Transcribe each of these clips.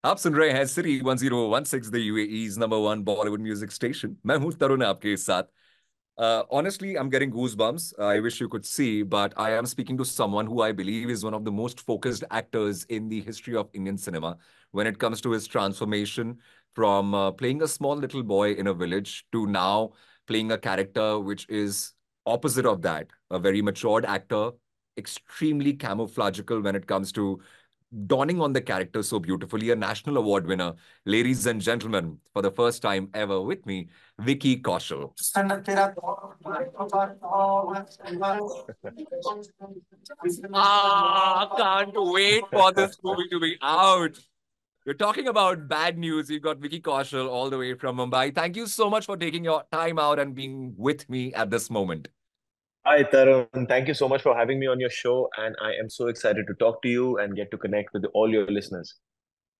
आप सुन रहे हैं City 1016 the UAE's number one Bollywood music station. मैं हूं तरुण आपके साथ। Honestly, I'm getting goosebumps. I wish you could see, but I am speaking to someone who I believe is one of the most focused actors in the history of Indian cinema when it comes to his transformation from playing a small little boy in a village to now playing a character which is opposite of that, a very matured actor, extremely camouflagical when it comes to dawning on the character so beautifully, a national award winner. Ladies and gentlemen, for the first time ever with me, Vicky Kaushal. Can't wait for this movie to be out. We're talking about bad news. You've got Vicky Kaushal all the way from Mumbai. Thank you so much for taking your time out and being with me at this moment. Hi, Tarun. Thank you so much for having me on your show. And I am so excited to talk to you and get to connect with all your listeners.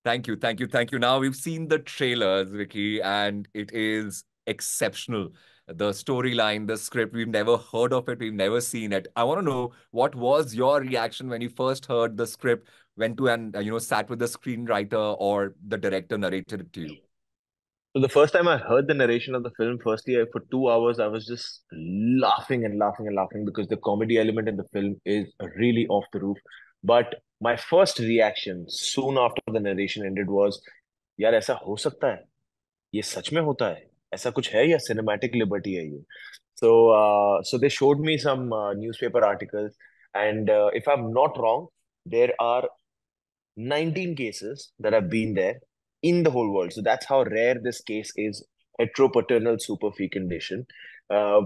Thank you, thank you, thank you. Now we've seen the trailers, Vicky, and it is exceptional. The storyline, the script, we've never heard of it, we've never seen it. I want to know what was your reaction when you first heard the script, went to and sat with the screenwriter or the director narrated it to you. So the first time I heard the narration of the film, firstly, for 2 hours, I was just laughing and laughing and laughing because the comedy element in the film is really off the roof. But my first reaction soon after the narration ended was, यार ऐसा हो सकता है? ये सच में होता है? ऐसा कुछ है या cinematic liberty है ये? So they showed me some newspaper articles, and if I'm not wrong, there are 19 cases that have been there in the whole world. So that's how rare this case is, heteropaternal superfecundation,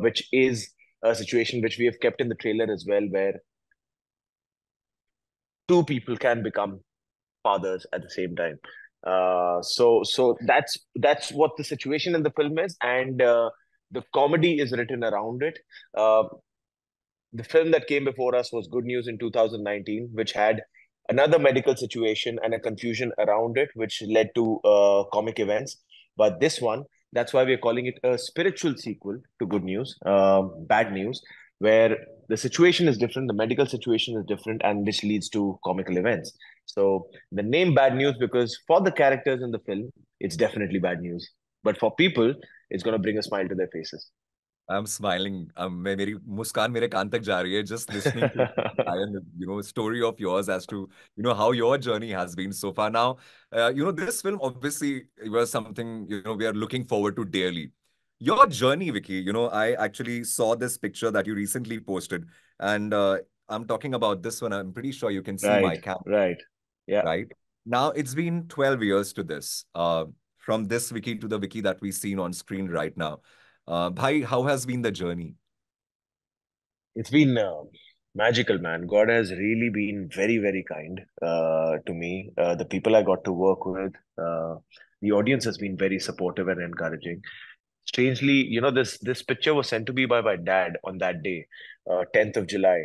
which is a situation which we have kept in the trailer as well, where two people can become fathers at the same time. So that's what the situation in the film is, and the comedy is written around it. Uh, the film that came before us was Good News in 2019, which had another medical situation and a confusion around it, which led to comic events. But this one, that's why we're calling it a spiritual sequel to Good News, Bad News, where the situation is different, the medical situation is different, and which leads to comical events. So the name Bad News because for the characters in the film, it's definitely bad news. But for people, it's going to bring a smile to their faces. I'm smiling. मैं मेरी मुस्कान मेरे कान तक जा रही है just listening to the entire, story of yours as to, how your journey has been so far. Now, this film obviously was something, we are looking forward to dearly. Your journey, Vicky, I actually saw this picture that you recently posted, and I'm talking about this one. I'm pretty sure you can see my Right, camera, right. Yeah. right? Now, it's been 12 years to this, from this Vicky to the Vicky that we seen on screen right now. Bhai, how has been the journey? It's been magical, man. God has really been very, very kind to me. The people I got to work with, the audience has been very supportive and encouraging. Strangely, this picture was sent to me by my dad on that day, 10th of July.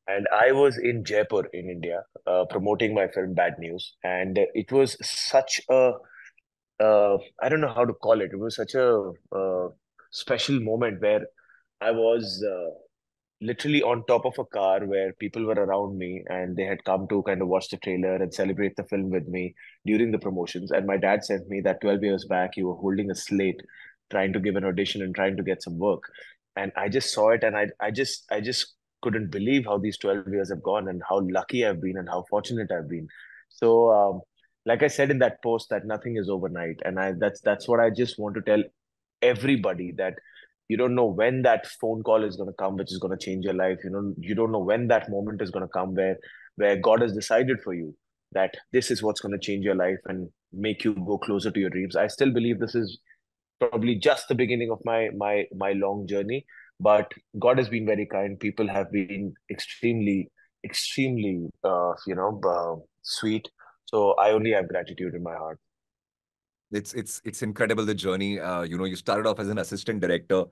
And I was in Jaipur in India, promoting my film Bad News. And it was such a, I don't know how to call it. It was such a special moment where I was literally on top of a car where people were around me and they had come to kind of watch the trailer and celebrate the film with me during the promotions. And my dad sent me that 12 years back, you were holding a slate, trying to give an audition and trying to get some work. And I just saw it and I just couldn't believe how these 12 years have gone and how lucky I've been and how fortunate I've been. So, like I said in that post, that nothing is overnight. And that's what I just want to tell everybody, that you don't know when that phone call is going to come which is going to change your life. You don't know when that moment is going to come where God has decided for you that this is what's going to change your life and make you go closer to your dreams. I still believe this is probably just the beginning of my long journey, but God has been very kind. People have been extremely sweet. So I only have gratitude in my heart. It's incredible the journey. You started off as an assistant director,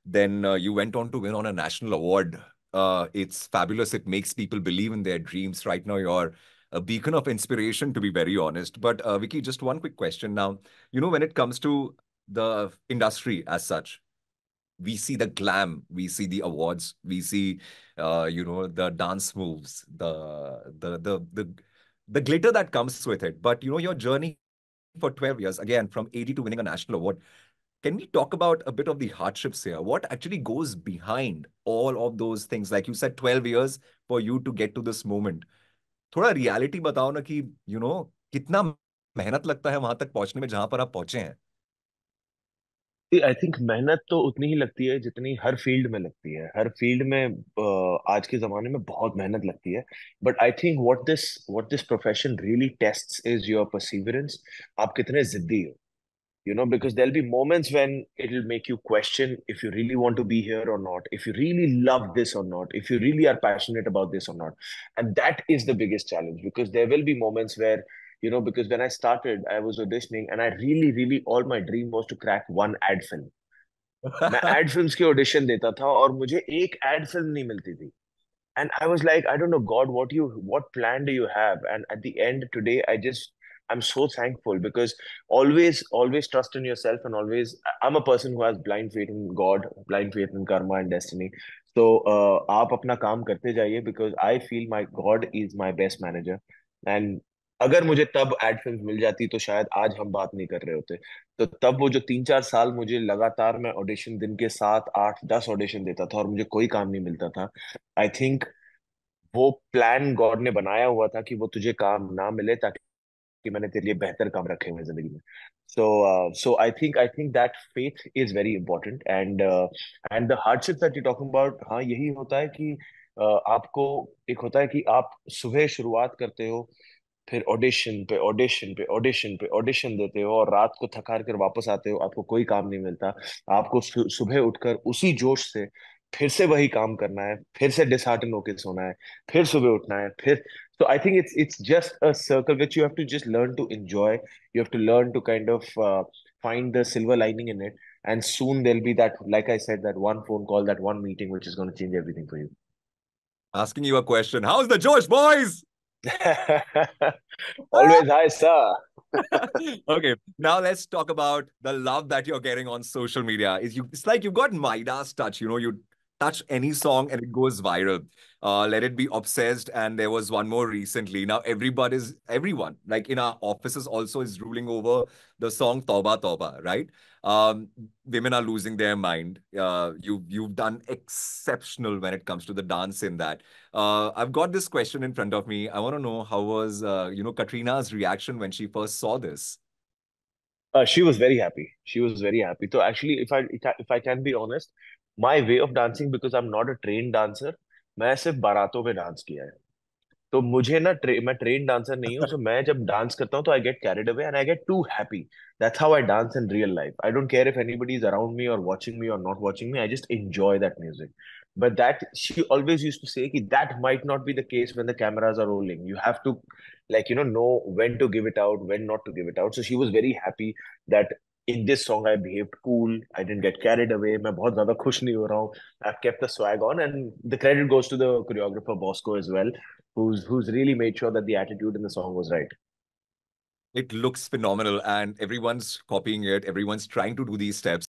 then you went on to win on a national award. It's fabulous. It makes people believe in their dreams. Right now, you're a beacon of inspiration, to be very honest. But Vicky, just one quick question now. When it comes to the industry as such, we see the glam, we see the awards, we see the dance moves, the glitter that comes with it. But your journey for 12 years, again, from 80 to winning a national award. Can we talk about a bit of the hardships here? What actually goes behind all of those things? Like you said, 12 years for you to get to this moment. थोड़ा reality बताओ ना कि कितना मेहनत लगता है वहां तक पहुंचने में जहां पर आप पहुंचे हैं. आई थिंक मेहनत तो उतनी ही लगती है जितनी हर फील्ड में लगती है। हर फील्ड में आज के जमाने में बहुत मेहनत लगती है। But I think what this profession really tests is your perseverance. आप कितने जिद्दी हो, because there'll be moments when it'll make you question if you really want to be here or not, if you really love this or not, if you really are passionate about this or not. And that is the biggest challenge, because there will be moments where, because when I started, I was auditioning and I really, really, all my dream was to crack one ad film. मैं ad films की audition देता था और मुझे एक ad film नहीं मिलती थी। And I was like, I don't know, God, what plan do you have? And at the end today, I'm so thankful, because always trust in yourself, and I'm a person who has blind faith in God, blind faith in karma and destiny. So आप अपना काम करते जाइए, because I feel my God is my best manager. And अगर मुझे तब ad film मिल जाती तो शायद आज हम बात नहीं कर रहे होते। तो तब वो जो 3-4 साल मुझे लगातार मैं ऑडिशन, दिन के 7-8-10 ऑडिशन देता था और मुझे कोई काम नहीं मिलता था। आई थिंक वो प्लान गॉड ने बनाया हुआ था कि वो तुझे काम ना मिले, ताकि मैंने तेरे लिए बेहतर काम रखे हुए हैं जिंदगी में। So I think that faith is very important. And the hardship that you talking about, हाँ यही होता है कि आपको एक होता है कि आप सुबह शुरुआत करते हो, फिर ऑडिशन पे ऑडिशन पे ऑडिशन पे ऑडिशन देते हो और रात को थक हार कर वापस आते हो, आपको कोई काम नहीं मिलता। आपको सुबह उठकर उसी जोश से फिर से वही काम करना है, फिर से डिसहार्टन होकर सोना है, फिर सुबह उठना है, फिर। So I think it's just a circle which you have to just learn to enjoy. You have to learn to kind of find the silver lining in it, and soon there'll be that, like I said, that one phone call, that one meeting, which is going to change everything for you. Asking you a question. How's the Josh, boys? Always high, sir. Okay, now let's talk about the love that you're getting on social media. It's like you've got Midas touch. You touch any song and it goes viral. Let it be Obsessed, and there was one more recently. Now everyone, like in our offices also, is ruling over the song Tauba Tauba, right? Women are losing their mind. You've done exceptional when it comes to the dance in that. I've got this question in front of me. I want to know how was Katrina's reaction when she first saw this? She was very happy. She was very happy. So actually, if I can be honest, my way of dancing, because I'm not a trained dancer, मैं सिर्फ बारातों में dance किया है। तो मुझे ना मैं train dancer नहीं हूँ। सो मैं जब डांस करता हूँ तो I get carried away and I get too happy. That's how I dance in real life. I don't care if anybody is around me or watching me or not watching me, I just enjoy that music. But that she always used to say कि that might not be the case when the cameras are rolling. You have to like know when to give it out, when not to give it out. So she was very happy that in this song I behaved cool, I didn't get carried away, मैं बहुत ज्यादा खुश नहीं हो रहा हूँ, I've kept the swag on, and the credit goes to the choreographer Bosco as well, who's really made sure that the attitude in the song was right. It looks phenomenal, and everyone's copying it. Everyone's trying to do these steps.